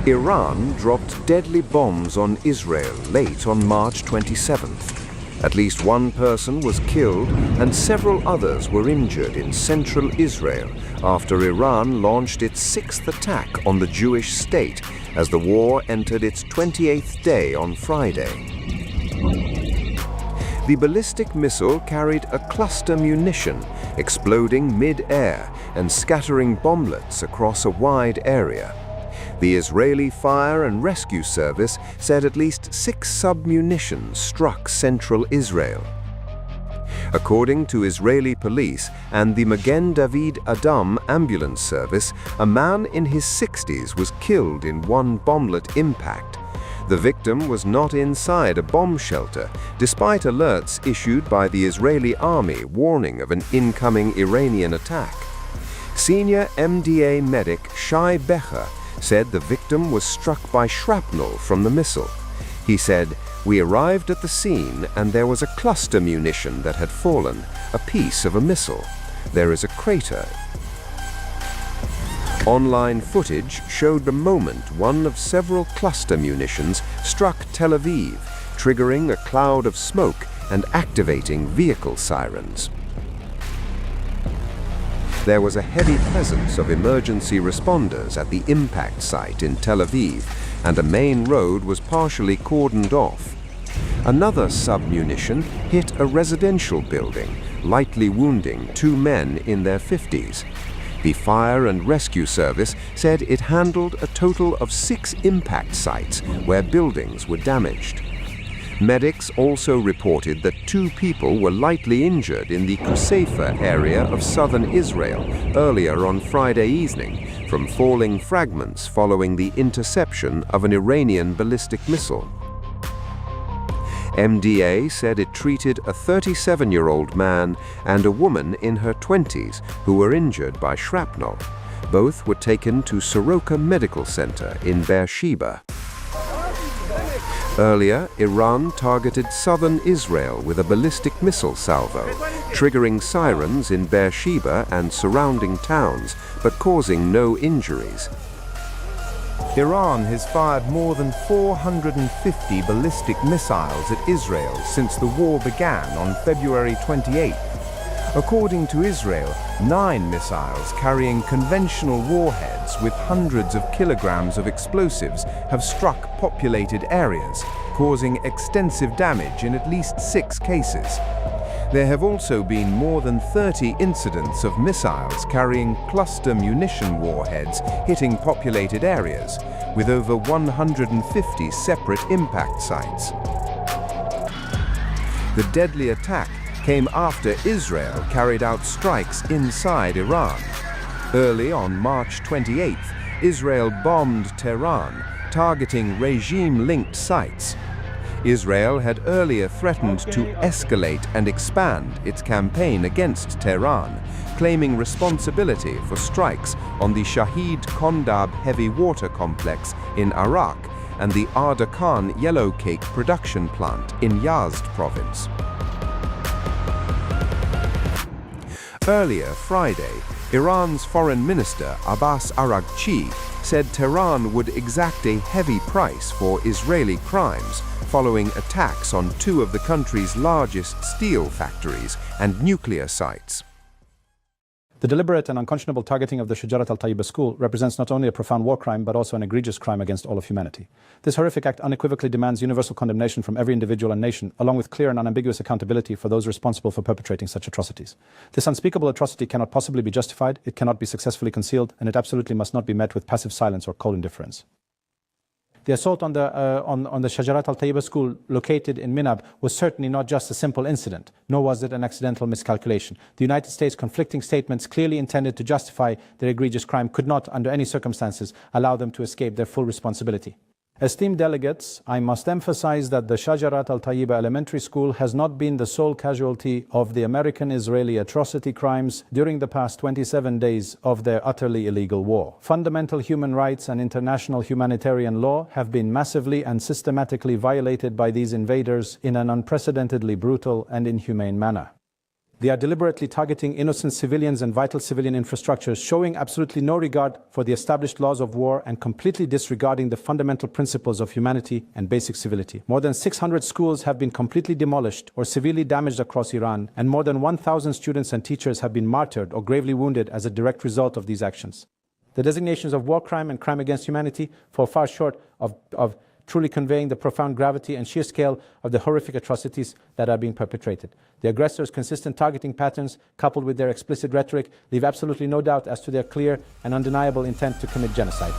Iran dropped deadly bombs on Israel late on March 27th. At least one person was killed and several others were injured in central Israel after Iran launched its sixth attack on the Jewish state as the war entered its 28th day on Friday. The ballistic missile carried a cluster munition, exploding mid-air and scattering bomblets across a wide area. The Israeli Fire and Rescue Service said at least 6 submunitions struck central Israel. According to Israeli police and the Magen David Adom ambulance service, a man in his 60s was killed in one bomblet impact. The victim was not inside a bomb shelter, despite alerts issued by the Israeli army warning of an incoming Iranian attack. Senior MDA medic Shai Becher said the victim was struck by shrapnel from the missile. He said, "We arrived at the scene and there was a cluster munition that had fallen, a piece of a missile. There is a crater." Online footage showed the moment one of several cluster munitions struck Tel Aviv, triggering a cloud of smoke and activating vehicle sirens. There was a heavy presence of emergency responders at the impact site in Tel Aviv, and a main road was partially cordoned off. Another submunition hit a residential building, lightly wounding 2 men in their 50s. The Fire and Rescue Service said it handled a total of 6 impact sites where buildings were damaged. Medics also reported that 2 people were lightly injured in the Kuseifa area of southern Israel earlier on Friday evening from falling fragments following the interception of an Iranian ballistic missile. MDA said it treated a 37-year-old man and a woman in her 20s who were injured by shrapnel. Both were taken to Soroka Medical Center in Beersheba. Earlier, Iran targeted southern Israel with a ballistic missile salvo, triggering sirens in Beersheba and surrounding towns, but causing no injuries. Iran has fired more than 450 ballistic missiles at Israel since the war began on February 28th. According to Israel, 9 missiles carrying conventional warheads with hundreds of kilograms of explosives have struck populated areas, causing extensive damage in at least 6 cases. There have also been more than 30 incidents of missiles carrying cluster munition warheads hitting populated areas, with over 150 separate impact sites. The deadly attack came after Israel carried out strikes inside Iran. Early on March 28th, Israel bombed Tehran, targeting regime-linked sites. Israel had earlier threatened to escalate and expand its campaign against Tehran, claiming responsibility for strikes on the Shahid Kondab heavy water complex in Iraq and the Arda Khan yellowcake production plant in Yazd province. Earlier Friday, Iran's Foreign Minister Abbas Araghchi said Tehran would exact a heavy price for Israeli crimes following attacks on 2 of the country's largest steel factories and nuclear sites. The deliberate and unconscionable targeting of the Shajarat al-Tayyiba school represents not only a profound war crime but also an egregious crime against all of humanity. This horrific act unequivocally demands universal condemnation from every individual and nation, along with clear and unambiguous accountability for those responsible for perpetrating such atrocities. This unspeakable atrocity cannot possibly be justified, it cannot be successfully concealed, and it absolutely must not be met with passive silence or cold indifference. The assault on the Shajarat al-Tayyiba school located in Minab was certainly not just a simple incident, nor was it an accidental miscalculation. The United States' conflicting statements clearly intended to justify their egregious crime could not, under any circumstances, allow them to escape their full responsibility. Esteemed delegates, I must emphasize that the Shajarat al-Tayyiba Elementary School has not been the sole casualty of the American-Israeli atrocity crimes during the past 27 days of their utterly illegal war. Fundamental human rights and international humanitarian law have been massively and systematically violated by these invaders in an unprecedentedly brutal and inhumane manner. They are deliberately targeting innocent civilians and vital civilian infrastructures, showing absolutely no regard for the established laws of war and completely disregarding the fundamental principles of humanity and basic civility. More than 600 schools have been completely demolished or severely damaged across Iran, and more than 1,000 students and teachers have been martyred or gravely wounded as a direct result of these actions. The designations of war crime and crime against humanity fall far short of truly conveying the profound gravity and sheer scale of the horrific atrocities that are being perpetrated. The aggressors' consistent targeting patterns, coupled with their explicit rhetoric, leave absolutely no doubt as to their clear and undeniable intent to commit genocide.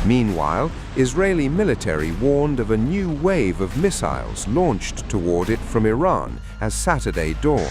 Meanwhile, Israeli military warned of a new wave of missiles launched toward it from Iran as Saturday dawned.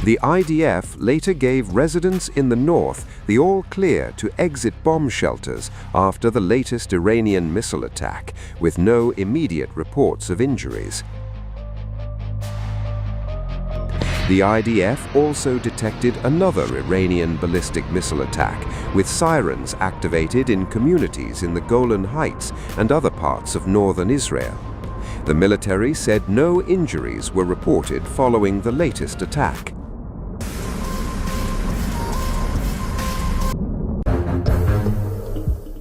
The IDF later gave residents in the north the all-clear to exit bomb shelters after the latest Iranian missile attack, with no immediate reports of injuries. The IDF also detected another Iranian ballistic missile attack, with sirens activated in communities in the Golan Heights and other parts of northern Israel. The military said no injuries were reported following the latest attack.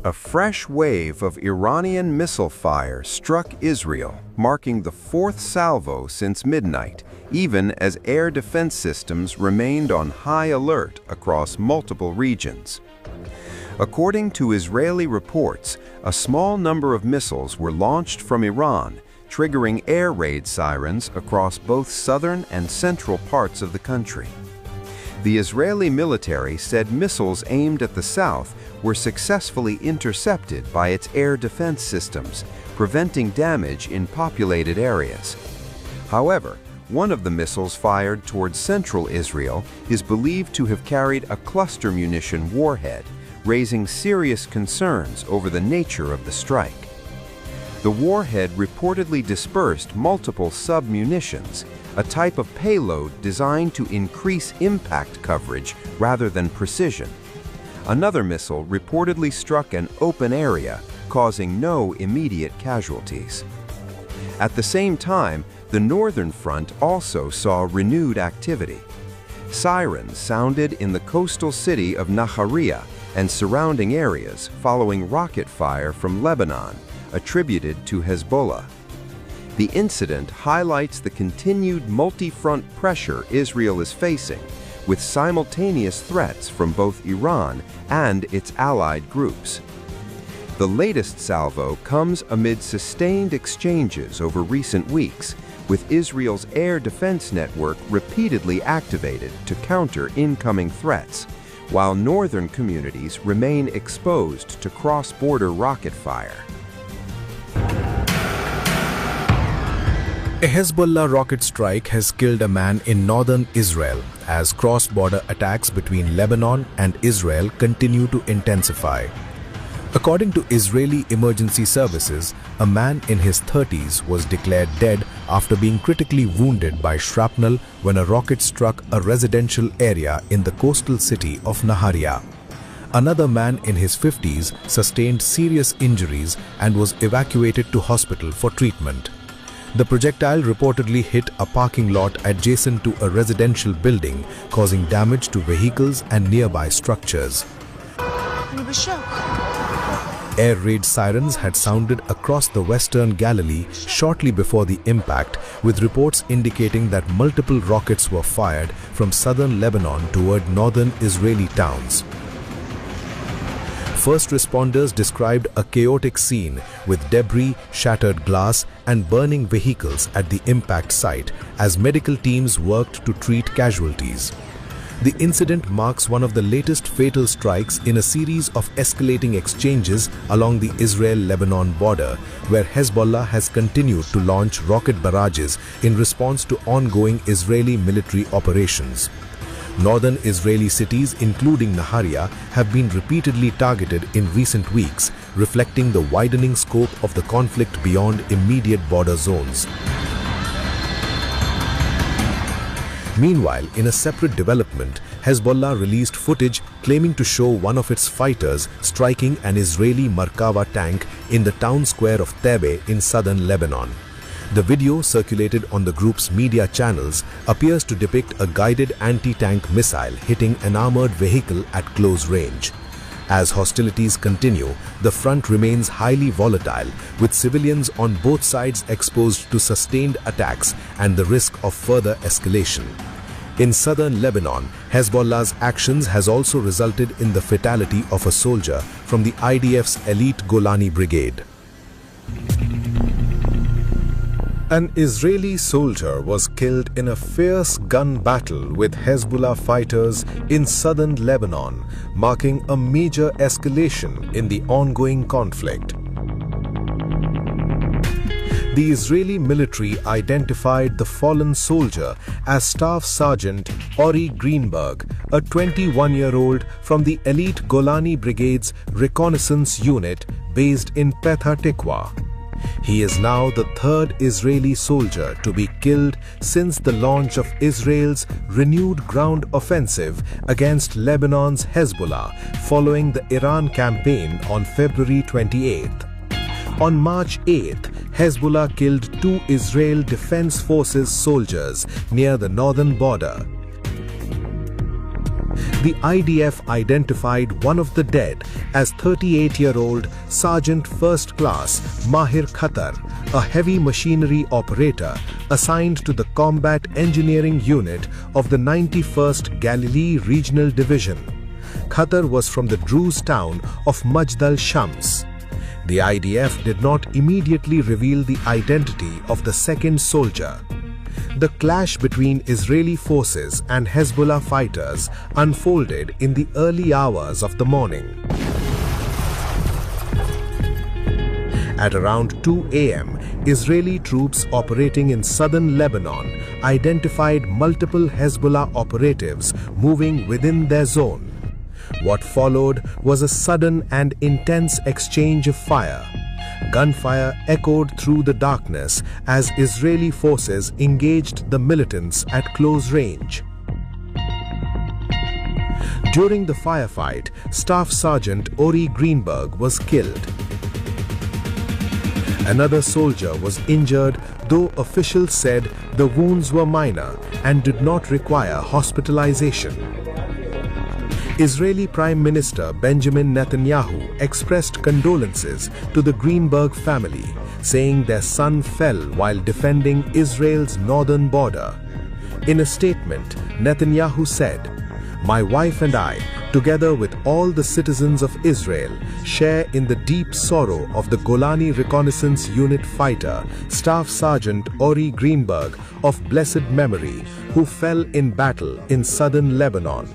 A fresh wave of Iranian missile fire struck Israel, marking the fourth salvo since midnight, even as air defense systems remained on high alert across multiple regions. According to Israeli reports, a small number of missiles were launched from Iran, triggering air raid sirens across both southern and central parts of the country. The Israeli military said missiles aimed at the south were successfully intercepted by its air defense systems, preventing damage in populated areas. However, one of the missiles fired towards central Israel is believed to have carried a cluster munition warhead, raising serious concerns over the nature of the strike. The warhead reportedly dispersed multiple sub-munitions, a type of payload designed to increase impact coverage rather than precision. Another missile reportedly struck an open area, causing no immediate casualties. At the same time, the northern front also saw renewed activity. Sirens sounded in the coastal city of Nahariya and surrounding areas following rocket fire from Lebanon, attributed to Hezbollah. The incident highlights the continued multi-front pressure Israel is facing, with simultaneous threats from both Iran and its allied groups. The latest salvo comes amid sustained exchanges over recent weeks, with Israel's air defense network repeatedly activated to counter incoming threats, while northern communities remain exposed to cross-border rocket fire. A Hezbollah rocket strike has killed a man in northern Israel as cross-border attacks between Lebanon and Israel continue to intensify. According to Israeli emergency services, a man in his 30s was declared dead after being critically wounded by shrapnel when a rocket struck a residential area in the coastal city of Nahariya. Another man in his 50s sustained serious injuries and was evacuated to hospital for treatment. The projectile reportedly hit a parking lot adjacent to a residential building, causing damage to vehicles and nearby structures. Air raid sirens had sounded across the western Galilee shortly before the impact, with reports indicating that multiple rockets were fired from southern Lebanon toward northern Israeli towns. First responders described a chaotic scene with debris, shattered glass, and burning vehicles at the impact site as medical teams worked to treat casualties. The incident marks one of the latest fatal strikes in a series of escalating exchanges along the Israel-Lebanon border, where Hezbollah has continued to launch rocket barrages in response to ongoing Israeli military operations. Northern Israeli cities, including Nahariya, have been repeatedly targeted in recent weeks, reflecting the widening scope of the conflict beyond immediate border zones. Meanwhile, in a separate development, Hezbollah released footage claiming to show one of its fighters striking an Israeli Merkava tank in the town square of Tebe in southern Lebanon. The video circulated on the group's media channels appears to depict a guided anti-tank missile hitting an armored vehicle at close range. As hostilities continue, the front remains highly volatile, with civilians on both sides exposed to sustained attacks and the risk of further escalation. In southern Lebanon, Hezbollah's actions has also resulted in the fatality of a soldier from the IDF's elite Golani brigade. An Israeli soldier was killed in a fierce gun battle with Hezbollah fighters in southern Lebanon, marking a major escalation in the ongoing conflict. The Israeli military identified the fallen soldier as Staff Sergeant Ori Greenberg, a 21-year-old from the elite Golani Brigade's reconnaissance unit based in Petah Tikwa. He is now the third Israeli soldier to be killed since the launch of Israel's renewed ground offensive against Lebanon's Hezbollah following the Iran campaign on February 28th. On March 8th, Hezbollah killed 2 Israel Defense Forces soldiers near the northern border. The IDF identified one of the dead as 38-year-old Sergeant First Class Mahir Khatar, a heavy machinery operator assigned to the Combat Engineering Unit of the 91st Galilee Regional Division. Khatar was from the Druze town of Majd al-Shams. The IDF did not immediately reveal the identity of the second soldier. The clash between Israeli forces and Hezbollah fighters unfolded in the early hours of the morning. At around 2 a.m., Israeli troops operating in southern Lebanon identified multiple Hezbollah operatives moving within their zone. What followed was a sudden and intense exchange of fire. Gunfire echoed through the darkness as Israeli forces engaged the militants at close range. During the firefight, Staff Sergeant Ori Greenberg was killed. Another soldier was injured, though officials said the wounds were minor and did not require hospitalization. Israeli Prime Minister Benjamin Netanyahu expressed condolences to the Greenberg family, saying their son fell while defending Israel's northern border. In a statement, Netanyahu said, "My wife and I, together with all the citizens of Israel, share in the deep sorrow of the Golani Reconnaissance Unit fighter, Staff Sergeant Ori Greenberg of blessed memory, who fell in battle in southern Lebanon.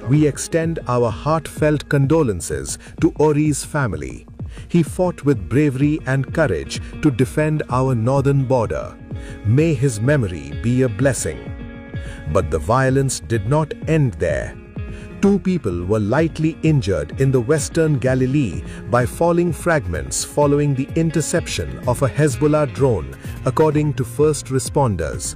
We extend our heartfelt condolences to Ori's family. He fought with bravery and courage to defend our northern border. May his memory be a blessing." But the violence did not end there. 2 people were lightly injured in the western Galilee by falling fragments following the interception of a Hezbollah drone, according to first responders.